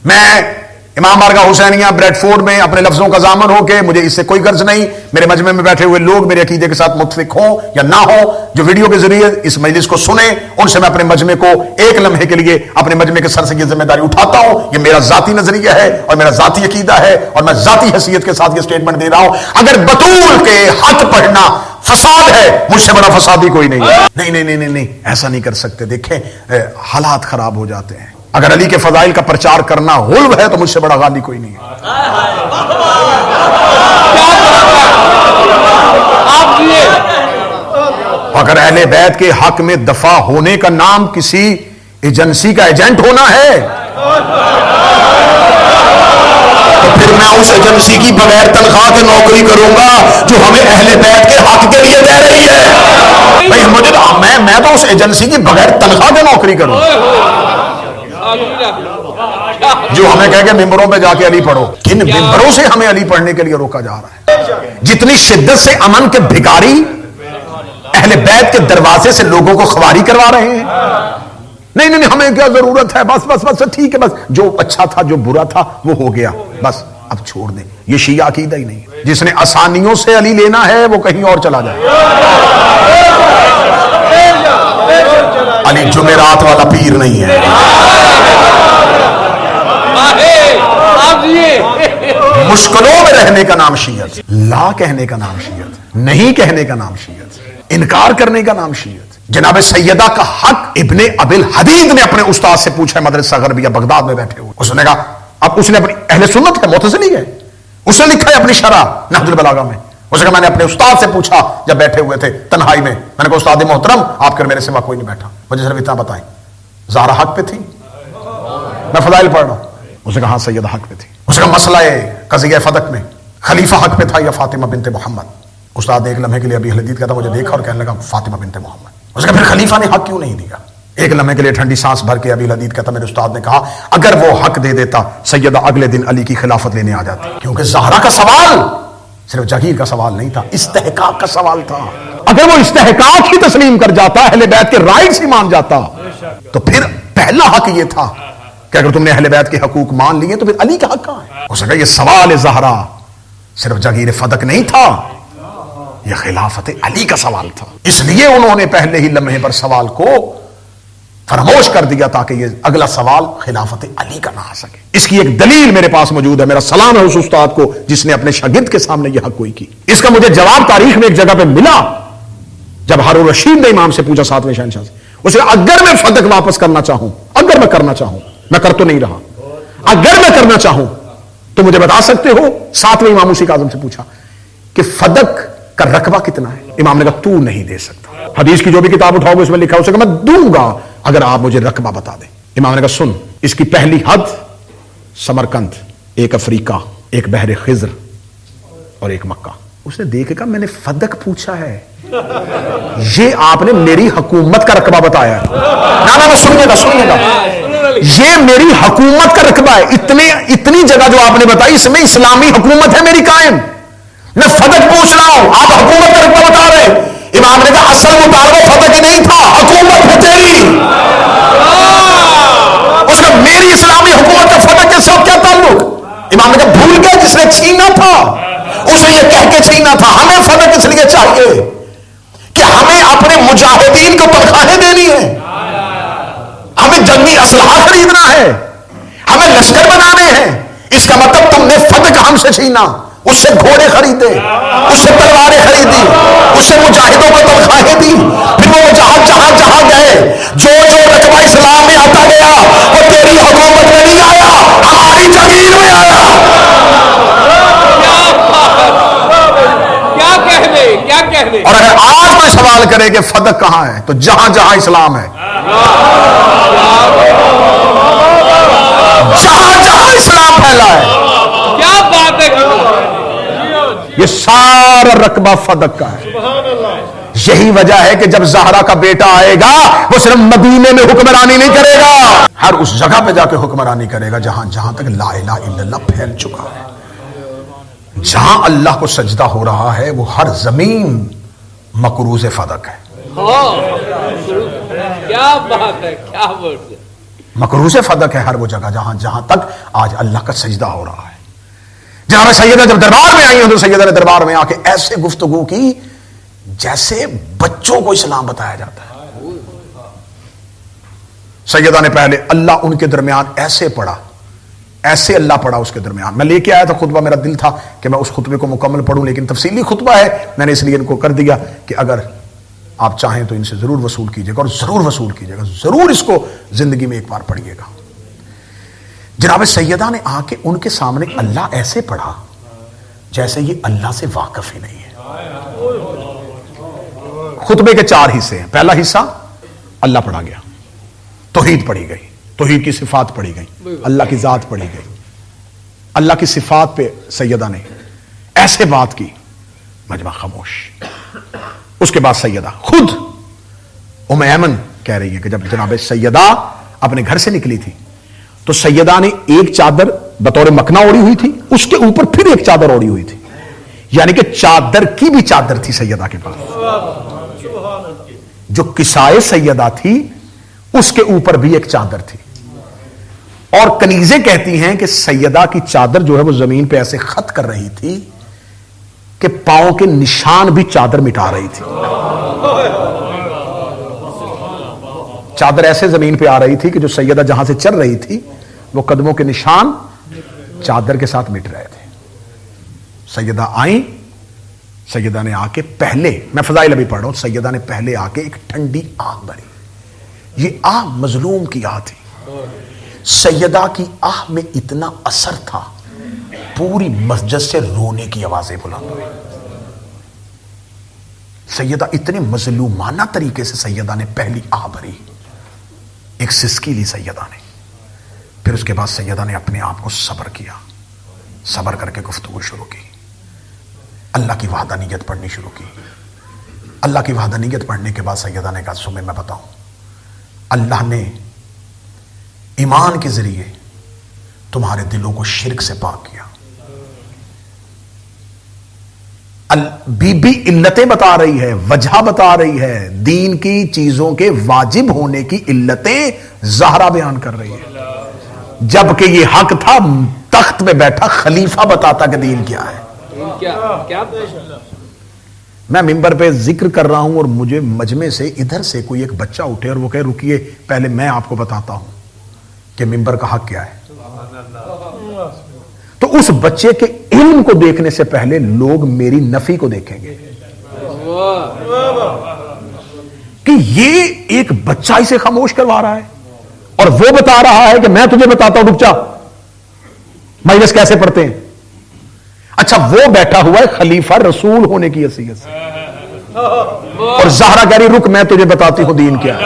میں امام بارگاہ حسینیہ بریڈ فورڈ میں اپنے لفظوں کا ضامن ہو کہ مجھے اس سے کوئی غرض نہیں میرے مجمع میں بیٹھے ہوئے لوگ میرے عقیدے کے ساتھ متفق ہوں یا نہ ہوں، جو ویڈیو کے ذریعے اس مجلس کو سنیں ان سے میں اپنے مجمع کو ایک لمحے کے لیے اپنے مجمع کے سر سے یہ ذمہ داری اٹھاتا ہوں، یہ میرا ذاتی نظریہ ہے اور میرا ذاتی عقیدہ ہے اور میں ذاتی حیثیت کے ساتھ یہ سٹیٹمنٹ دے رہا ہوں۔ اگر بطول کے حق پڑھنا فساد ہے، مجھ سے بڑا فسادی کوئی نہیں ہے۔ نہیں ایسا نہیں کر سکتے، دیکھیں حالات خراب ہو جاتے ہیں۔ اگر علی کے فضائل کا پرچار کرنا غلو ہے تو مجھ سے بڑا غالی کوئی نہیں ہے۔ اگر اہل بیت کے حق میں دفاع ہونے کا نام کسی ایجنسی کا ایجنٹ ہونا ہے تو پھر میں اس ایجنسی کی بغیر تنخواہ کے نوکری کروں گا جو ہمیں اہل بیت کے حق کے لیے دے رہی ہے۔ بھائی مجھے میں تو اس ایجنسی کی بغیر تنخواہ کے نوکری کروں جو ہمیں کہہ کے ممبروں پہ جا کے علی پڑھو۔ کن ممبروں سے ہمیں علی پڑھنے کے لیے روکا جا رہا ہے؟ جتنی شدت سے امن کے بھکاری اہل بیت کے دروازے سے لوگوں کو خواری کروا رہے ہیں۔ نہیں ہمیں کیا ضرورت ہے، بس ٹھیک ہے، بس جو اچھا تھا جو برا تھا وہ ہو گیا، بس اب چھوڑ دیں۔ یہ شیعہ عقیدہ ہی نہیں۔ جس نے آسانیوں سے علی لینا ہے وہ کہیں اور چلا جائے۔ علی جمعرات والا پیر نہیں ہے۔ مشکلوں میں رہنے کا نام شیعت، لا کہنے کا نام شیعت، نہیں کہنے کا نام شیعت، انکار کرنے کا نام شیعت۔ جناب سیدہ کا حق ابن ابی الحدید نے اپنے استاد سے پوچھا ہے مدرسہ غربیہ بغداد میں بیٹھے ہوئے۔ اس نے کہا، اب اس نے اپنی اہل سنت ہے، معتزلی ہے، اس نے لکھا ہے اپنی شرح نہج البلاغہ میں، اس نے کہا میں نے اپنے استاد سے پوچھا جب بیٹھے ہوئے تھے تنہائی میں، میں نے کہا استاد محترم آپ کے میرے سوا کوئی نہیں بیٹھا، مجھے صرف اتنا بتائیں زہرا حق پہ تھی؟ میں فضائل پڑھ رہا ہوں۔ اس نے کہا ہاں سیدہ حق پہ تھی۔ اس نے کہا مسئلہ قضیہ فدق میں خلیفہ حق پہ تھا یا فاطمہ بنت محمد؟ استاد ایک لمحے کے لیے ابی حدید کہتا مجھے دیکھا اور کہنے لگا فاطمہ بنت محمد۔ اس نے کہا پھر خلیفہ نے حق کیوں نہیں دیا؟ ایک لمحے کے لیے ٹھنڈی سانس بھر کے ابی حدید کہتا میرے استاد نے کہا اگر وہ حق دے دیتا سیدہ اگلے دن علی کی خلافت لینے آ جاتی، کیونکہ زہرا کا سوال صرف جگیر کا سوال نہیں تھا، استحقاق کا سوال تھا۔ اگر وہ استحقاق ہی تسلیم کر جاتا، اہل بیت کے رائٹس ہی مان جاتا، تو پھر پہلا حق یہ تھا کہ اگر تم نے اہل بیت کے حقوق مان لیے تو پھر علی کا حق کہاں ہے؟ اس نے کہا یہ سوال زہرا صرف جگیر فدق نہیں تھا، یہ خلافت علی کا سوال تھا۔ اس لیے انہوں نے پہلے ہی لمحے پر سوال کو فراموش کر دیا تاکہ یہ اگلا سوال خلافت علی کا نہ آ سکے۔ اس کی ایک دلیل میرے پاس موجود ہے، میرا سلام ہے اس استاد کو جس نے اپنے شاگرد کے سامنے یہ حق گوئی کی۔ اس کا مجھے جواب تاریخ میں ایک جگہ پہ ملا جب ہارون الرشید نے امام سے پوچھا 7ویں شہنشاہ سے، اس نے اگر میں فدق واپس کرنا چاہوں، اگر میں کرنا چاہوں، میں کر تو نہیں رہا، اگر میں کرنا چاہوں تو مجھے بتا سکتے ہو؟ 7ویں امام موسی کاظم سے پوچھا کہ فدق کا رقبہ کتنا ہے؟ امام نے کہا تو نہیں دے سکتا، حدیث کی جو بھی کتاب اٹھاؤ گے اس میں لکھا ہے، اسے کہا میں دوں گا اگر آپ مجھے رقبہ بتا دیں۔ امام نے کہا سن، اس کی پہلی حد سمرقند، ایک افریقہ، ایک بحر خضر اور ایک مکہ۔ اس نے دیکھ کہا میں نے فدق پوچھا ہے، یہ آپ نے میری حکومت کا رقبہ بتایا ہے۔ نا سنیے گا، یہ میری حکومت کا رقبہ ہے، اتنی جگہ جو آپ نے بتائی اس میں اسلامی حکومت ہے میری قائم، میں فدق پوچھ رہا ہوں، آپ حکومت کا رقبہ بتا رہے ہیں۔ امام نے کہا اصل مطالبہ فدق ہی نہیں تھا، حکومت ہے تیری۔ اس نے میری اسلامی حکومت کا فدق کے ساتھ کیا تعلق؟ امام نے کہا بھول گیا جس نے چھینا تھا اس نے یہ کہہ کے چھینا تھا ہمیں فدق اس لیے چاہیے کہ ہمیں اپنے مجاہدین کو تنخواہیں دینی ہے، ہمیں جنگی اسلحہ خریدنا ہے، ہمیں لشکر بنانے ہیں۔ اس کا مطلب تم نے فدق ہم سے چھینا، اس سے گھوڑے خریدے، اس سے تلواریں خریدی، اس سے مجاہدوں کو تنخواہیں دی، پھر وہ مجاہد جہاں گئے جو رقبہ اسلام میں آتا گیا وہ تیری حکومت میں نہیں آیا، ہماری جگیر میں آیا۔ اور اگر آج کوئی سوال کرے کہ فدق کہاں ہے تو جہاں جہاں اسلام ہے، جہاں جہاں اسلام پھیلا ہے، کیا بات ہے، یہ سارا رقبہ فدق کا ہے۔ یہی وجہ ہے کہ جب زہرا کا بیٹا آئے گا وہ صرف مدینے میں حکمرانی نہیں کرے گا، ہر اس جگہ پہ جا کے حکمرانی کرے گا جہاں جہاں تک لا الہ الا اللہ پھیل چکا ہے۔ جہاں اللہ کو سجدہ ہو رہا ہے وہ ہر زمین مقروض فدق ہے۔ کیا بات ہے، کیا بات ہے۔ مکروز فدق ہے ہر وہ جگہ جہاں تک آج اللہ کا سجدہ ہو رہا ہے. جناب سیدہ جب دربار میں آئی ہیں تو سیدہ نے دربار میں آ کے ایسے گفتگو کی جیسے بچوں کو اسلام بتایا جاتا ہے. سیدہ نے پہلے اللہ ان کے درمیان ایسے پڑھا، ایسے اللہ پڑھا اس کے درمیان. میں لے کے آیا تھا خطبہ، میرا دل تھا کہ میں اس خطبے کو مکمل پڑھوں، لیکن تفصیلی خطبہ ہے، میں نے اس لیے ان کو کر دیا کہ اگر آپ چاہیں تو ان سے ضرور وصول کیجیے گا، اور ضرور وصول کیجیے گا، ضرور اس کو زندگی میں ایک بار پڑھیے گا. جناب سیدہ نے آ کے ان کے سامنے اللہ ایسے پڑھا جیسے یہ اللہ سے واقف ہی نہیں ہے. خطبے کے 4 حصے ہیں. پہلا حصہ اللہ پڑھا گیا، توحید پڑھی گئی، توحید کی صفات پڑھی گئی، اللہ کی ذات پڑھی گئی، اللہ کی صفات پہ سیدہ نے ایسے بات کی، مجمع خاموش. اس کے بعد سیدہ خود ام ایمن کہہ رہی ہے کہ جب جناب سیدہ اپنے گھر سے نکلی تھی تو سیدہ نے ایک چادر بطور مکنا اوڑی ہوئی تھی، اس کے اوپر پھر ایک چادر اوڑی ہوئی تھی، یعنی کہ چادر کی بھی چادر تھی سیدہ کے پاس. جو کسائے سیدہ تھی اس کے اوپر بھی ایک چادر تھی. اور کنیزیں کہتی ہیں کہ سیدہ کی چادر جو ہے وہ زمین پہ ایسے خط کر رہی تھی کہ پاؤں کے نشان بھی چادر مٹا رہی تھی. چادر ایسے زمین پہ آ رہی تھی کہ جو سیدہ جہاں سے چل رہی تھی وہ قدموں کے نشان چادر کے ساتھ مٹ رہے تھے. سیدہ آئیں، سیدہ نے آ کے پہلے، میں فضائل ابھی پڑھ رہا ہوں، سیدہ نے پہلے آ کے ایک ٹھنڈی آہ بھری. یہ آہ مظلوم کی آہ تھی. سیدہ کی آہ میں اتنا اثر تھا، پوری مسجد سے رونے کی آوازیں بلند ہوئی. سیدہ اتنے مظلومانہ طریقے سے سیدہ نے پہلی آہ بھری، ایک سسکی لی سیدہ نے. پھر اس کے بعد سیدہ نے اپنے آپ کو صبر کیا، صبر کر کے گفتگو شروع کی، اللہ کی وحدانیت پڑھنی شروع کی. اللہ کی وحدانیت پڑھنے کے بعد سیدہ نے کہا سمیں میں بتاؤں، اللہ نے ایمان کے ذریعے تمہارے دلوں کو شرک سے پاک کیا. بی بی علتیں بتا رہی ہے، وجہ بتا رہی ہے، دین کی چیزوں کے واجب ہونے کی علتیں زہرا بیان کر رہی ہے، جبکہ یہ حق تھا تخت پہ بیٹھا خلیفہ بتاتا کہ دین کیا ہے. میں ممبر پہ ذکر کر رہا ہوں اور مجھے مجمع سے ادھر سے کوئی ایک بچہ اٹھے اور وہ کہے رکیے پہلے میں آپ کو بتاتا ہوں کہ ممبر کا حق کیا ہے. تو اس بچے کے علم کو دیکھنے سے پہلے لوگ میری نفی کو دیکھیں گے کہ یہ ایک بچہ اسے خاموش کروا رہا ہے اور وہ بتا رہا ہے کہ میں تجھے بتاتا ہوں، رک جا مجلس کیسے پڑھتے ہیں. اچھا وہ بیٹھا ہوا ہے خلیفہ رسول ہونے کی حیثیت سے، اور زہرا کہہ رہی رک میں تجھے بتاتی ہوں دین کیا ہے.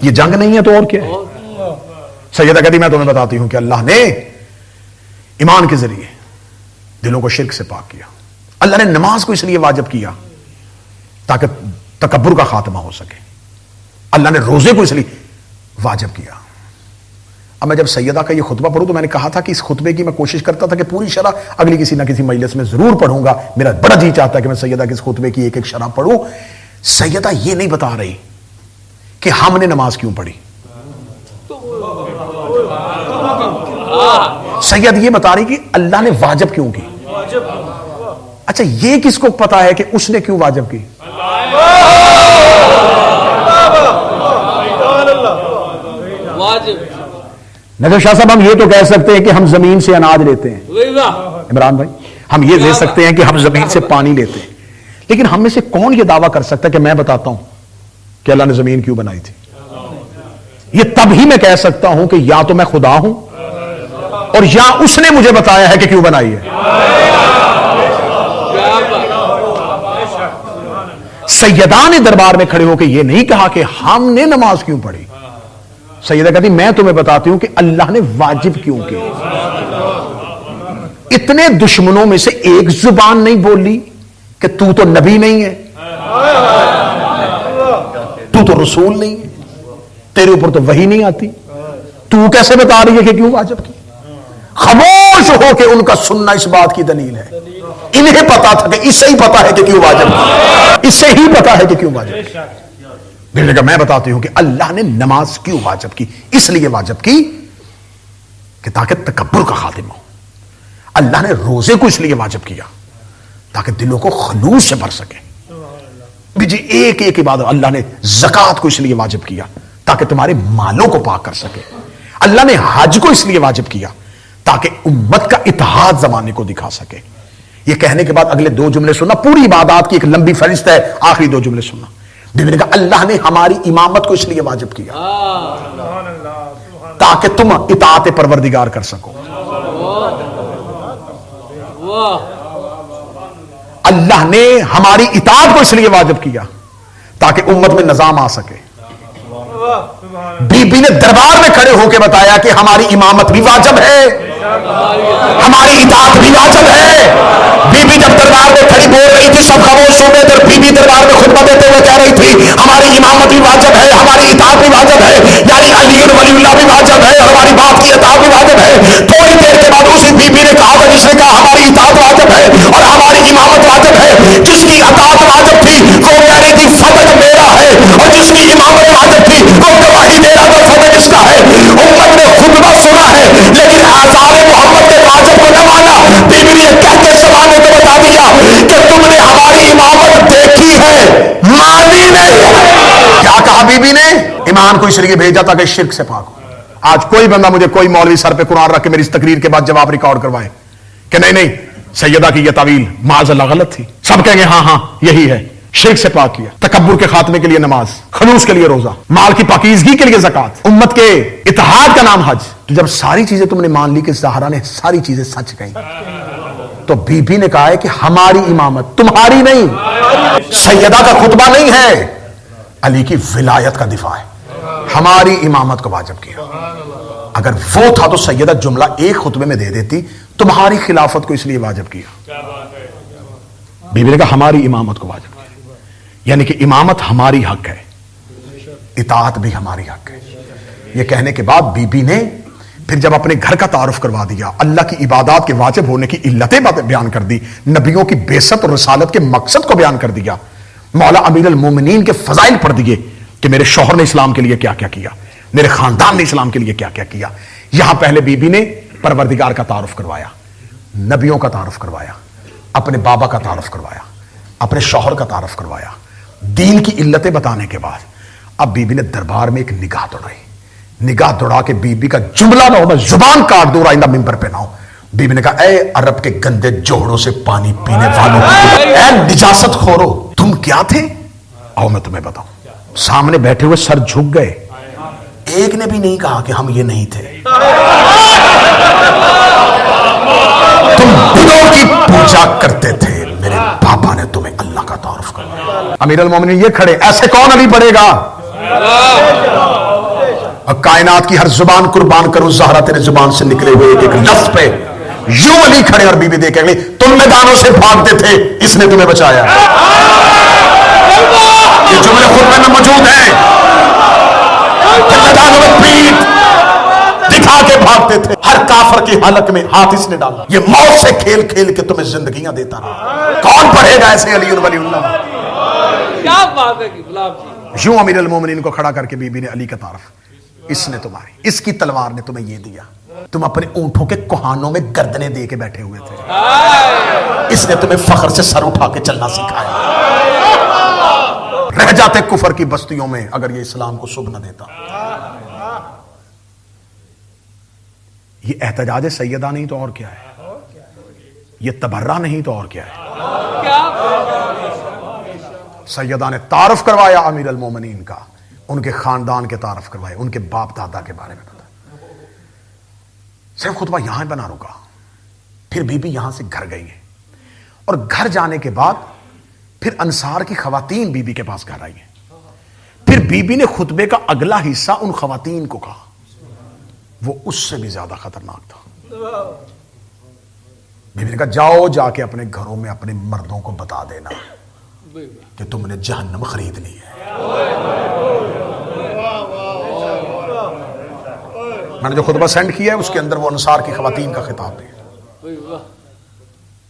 یہ جنگ نہیں ہے تو اور کیا ہے. سیدہ کہتی میں تمہیں بتاتی ہوں کہ اللہ نے ایمان کے ذریعے دلوں کو شرک سے پاک کیا. اللہ نے نماز کو اس لیے واجب کیا تاکہ تکبر کا خاتمہ ہو سکے. اللہ نے روزے کو اس لیے واجب کیا. اب میں جب سیدہ کا یہ خطبہ پڑھوں تو میں نے کہا تھا کہ اس خطبے کی میں کوشش کرتا تھا کہ پوری شرح اگلی کسی نہ کسی مجلس میں ضرور پڑھوں گا. میرا بڑا جی چاہتا ہے کہ میں سیدہ کے اس خطبے کی ایک ایک شرح پڑھوں. سیدہ یہ نہیں بتا رہی کہ ہم نے نماز کیوں پڑھی، سید یہ بتا رہی کہ اللہ نے واجب کیوں کی. اچھا یہ کس کو پتا ہے کہ اس نے کیوں واجب کی؟ نظر شاہ صاحب ہم یہ تو کہہ سکتے ہیں کہ ہم زمین سے اناج لیتے ہیں، عمران بھائی ہم یہ دے سکتے ہیں کہ ہم زمین سے پانی لیتے ہیں، لیکن ہم میں سے کون یہ دعویٰ کر سکتا ہے کہ میں بتاتا ہوں کہ اللہ نے زمین کیوں بنائی تھی؟ یہ تب ہی میں کہہ سکتا ہوں کہ یا تو میں خدا ہوں اور یا اس نے مجھے بتایا ہے کہ کیوں بنائی ہے. سیدہ نے دربار میں کھڑے ہو کے یہ نہیں کہا کہ ہم نے نماز کیوں پڑھی. سیدہ کہتی میں تمہیں بتاتی ہوں کہ اللہ نے واجب کیوں کی. اتنے دشمنوں میں سے ایک زبان نہیں بولی کہ تو نبی نہیں ہے، تو رسول نہیں ہے، تیرے اوپر تو وحی نہیں آتی، تو کیسے بتا رہی ہے کہ کیوں واجب کی. خاموش ہو کے ان کا سننا اس بات کی دلیل ہے. انہیں پتا تھا کہ اسے ہی پتا ہے کہ کیوں واجب کی، اسے ہی پتا ہے کہ کیوں واجب کی. بیوی نے کہا میں بتاتی ہوں کہ اللہ نے نماز کیوں واجب کی. اس لیے واجب کی کہ تاکہ تکبر کا خاتمہ ہو. اللہ نے روزے کو اس لیے واجب کیا تاکہ دلوں کو خلوص سے بھر سکے. جی ایک ایک عبادت. اللہ نے زکات کو اس لیے واجب کیا تاکہ تمہارے مالوں کو پاک کر سکے. اللہ نے حج کو اس لیے واجب کیا تاکہ امت کا اتحاد زمانے کو دکھا سکے. یہ کہنے کے بعد اگلے دو جملے سننا. پوری عبادات کی ایک لمبی فہرست ہے, آخری دو جملے سننا. بیوی نے کہا اللہ نے ہماری امامت کو اس لیے واجب کیا تاکہ تم اطاعت پروردگار کر سکو. اللہ نے ہماری اطاعت کو اس لیے واجب کیا تاکہ امت میں نظام آ سکے. بی بی نے دربار میں کھڑے ہو کے بتایا کہ ہماری امامت بھی واجب ہے, ہماری اطاعت بھی واجب ہے. بی بی جب دربار میں کھڑی بول رہی تھی سب خاموش ہو گئے, بی بی دربار میں خطبہ دیتے ہوئے کہہ رہی تھی ہماری امامت بھی واجب ہے, ہماری اطاعت بھی واجب ہے, یعنی علی ولی اللہ بھی واجب ہے, ہماری باپ کی اطاعت بھی واجب ہے. تھوڑی دیر کے بعد اسی بی بی نے کہا, جس نے کہا ہماری اطاعت واجب ہے اور ہماری امامت واجب ہے, جس کی اطاعت واجب تھی وہ کہہ رہی تھی فتح میرا ہے, اور جس کی امامت واجب تھی وہ گواہی دے رہا تھا فتح کس کا ہے. امت نے خطبہ سنا ہے لیکن آثار محمد کے واجب کو نہ مانا. بی بی نے کہہ کے زمانے کو بتا دیا کہ تم نے ہماری امامت دیکھی ہے, مانی نہیں. کیا کہا بی بی نے؟ ایمان کو اس لیے بھیجا تھا کہ شرک سے پاک ہو. آج کوئی بندہ مجھے کوئی مولوی سر پہ قرآن رکھ کے میری اس تقریر کے بعد جواب ریکارڈ کروائے کہ نہیں سیدہ کی یہ تعویل معاذ اللہ غلط تھی, سب کہیں گے ہاں یہی ہے. شرک سے پاک کیا, تکبر کے خاتمے کے لیے نماز, خلوص کے لیے روزہ, مال کی پاکیزگی کے لیے زکات, امت کے اتحاد کا نام حج. تو جب ساری چیزیں تم نے مان لی کہ زہرا نے ساری چیزیں سچ کہیں, تو بی بی نے کہا ہے کہ ہماری امامت, تمہاری نہیں. سیدہ کا خطبہ نہیں ہے, علی کی ولایت کا دفاع ہے. ہماری امامت کو واجب کیا. اگر وہ تھا تو سیدہ جملہ ایک خطبے میں دے دیتی, تمہاری خلافت کو اس لیے واجب کیا. بی بی نے کہا ہماری امامت کو واجب کیا, یعنی کہ امامت ہماری حق ہے, اطاعت بھی ہماری حق ہے. یہ کہنے کے بعد بی بی نے پھر جب اپنے گھر کا تعارف کروا دیا, اللہ کی عبادات کے واجب ہونے کی علتیں بیان کر دی, نبیوں کی بعثت اور رسالت کے مقصد کو بیان کر دیا, مولا امیر المومنین کے فضائل پڑھ دیے کہ میرے شوہر نے اسلام کے لیے کیا کیا کیا, میرے خاندان نے اسلام کے لیے کیا کیا کیا. یہاں پہلے بی بی نے پروردگار کا تعارف کروایا, نبیوں کا تعارف کروایا, اپنے بابا کا تعارف کروایا, اپنے شوہر کا تعارف کروایا. دین کی علتیں بتانے کے بعد اب بی بی نے دربار میں ایک نگاہ دوڑائی. نگاہ دوڑا کے بی بی کا جملہ نہ ہو, میں زبان کاٹ دوں آئندہ ممبر پہ نہ ہو. بی بی نے کہا اے عرب کے گندے جوہڑوں سے پانی پینے والوں, اے نجاست خورو, تم کیا تھے؟ آؤ میں تمہیں بتاؤں. سامنے بیٹھے ہوئے سر جھک گئے, ایک نے بھی نہیں کہا کہ ہم یہ نہیں تھے. تم بتوں کی پوجا کرتے تھے, میرے پاپا نے تمہیں اللہ کا تعارف کروایا. امیر المومنین یہ کھڑے, ایسے کون علی پڑھے گا؟ اور کائنات کی ہر زبان قربان کروں زہرا تیرے زبان سے نکلے ہوئے ایک ایک لفظ پہ یوں علی کھڑے. اور بی بی دیکھ گئی, تم میدانوں سے بھاگتے تھے, اس نے تمہیں بچایا. یہ جملے خطبے میں موجود ہیں. میدانوں میں پیٹ دکھا کے بھاگتے تھے, ہر کافر کی حلق میں ہاتھ اس نے ڈالا. یہ موت سے کھیل کھیل کے تمہیں زندگیاں دیتا رہا. کون پڑھے گا ایسے علی ولی اللہ؟ کیا بات ہے گلاب جی. یوں امیر المومنین کو کھڑا کر کے بی بی نے علی کا تعارف, اس نے تمہاری, اس کی تلوار نے تمہیں یہ دیا. تم اپنے اونٹوں کے کوہانوں میں گردنیں دے کے بیٹھے ہوئے تھے, اس نے تمہیں فخر سے سر اٹھا کے چلنا سکھایا. رہ جاتے کفر کی بستیوں میں اگر یہ اسلام کو شبھ نہ دیتا. یہ احتجاج سیدہ نہیں تو اور کیا ہے, یہ تبرہ نہیں تو اور کیا ہے. سیدہ نے تعارف کروایا امیر المومنین کا, ان کے خاندان کے تعارف کروائے, ان کے باپ دادا کے بارے میں بتا. صرف خطبہ یہاں بنا رکا, پھر بی بی یہاں سے گھر گئی ہیں, اور گھر جانے کے بعد پھر انصار کی خواتین بی بی کے پاس گھر آئی ہیں. پھر بی بی نے خطبے کا اگلا حصہ ان خواتین کو کہا, وہ اس سے بھی زیادہ خطرناک تھا. بی بی نے کہا جاؤ جا کے اپنے گھروں میں اپنے مردوں کو بتا دینا کہ تم نے جہنم خرید لی ہے. میں نے جو خطبہ سینڈ کیا ہے اس کے اندر وہ انصار کی خواتین کا خطاب ہے.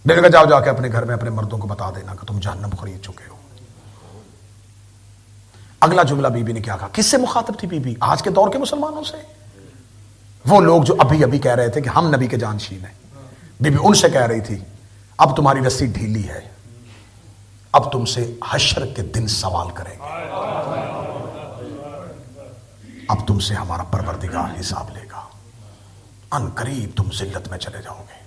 میں نے کہا جاؤ جا کے اپنے گھر میں اپنے مردوں کو بتا دینا کہ تم جہنم خرید چکے ہو. اگلا جملہ بی بی نے کیا کہا؟ کس سے مخاطب تھی بی بی؟ آج کے دور کے مسلمانوں سے. وہ لوگ جو ابھی کہہ رہے تھے کہ ہم نبی کے جانشین ہیں، بی بی ان سے کہہ رہی تھی اب تمہاری رسی ڈھیلی ہے، اب تم سے حشر کے دن سوال کریں گے، اب تم سے ہمارا پروردگار حساب لے گا، ان قریب تم ذلت میں چلے جاؤ گے.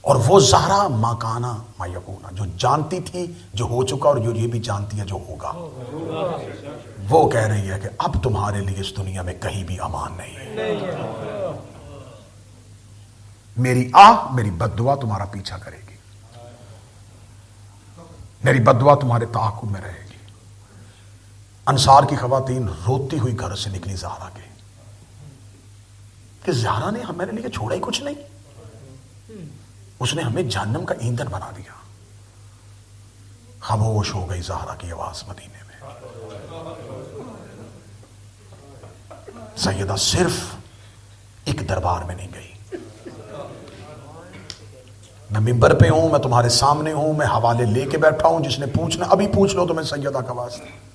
اور وہ زہرا ما کانا ما یکونا، جو جانتی تھی جو ہو چکا اور جو یہ بھی جانتی ہے جو ہوگا، وہ کہہ رہی ہے کہ اب تمہارے لیے اس دنیا میں کہیں بھی امان نہیں ہے. میری میری بد دعا تمہارا پیچھا کرے گی، میری بد دعا تمہارے تعاقب میں رہے گی. انصار کی خواتین روتی ہوئی گھر سے نکلی زہرا کے کہ زہرا نے ہمارے لیے چھوڑا ہی کچھ نہیں، اس نے ہمیں جہنم کا ایندھن بنا دیا. خاموش ہو گئی زہرا کی آواز مدینے میں. سیدہ صرف ایک دربار میں نہیں گئی، میں ممبر پہ ہوں، میں تمہارے سامنے ہوں، میں حوالے لے کے بیٹھا ہوں، جس نے پوچھنا ابھی پوچھ لو تو میں سیدہ کا واسطہ.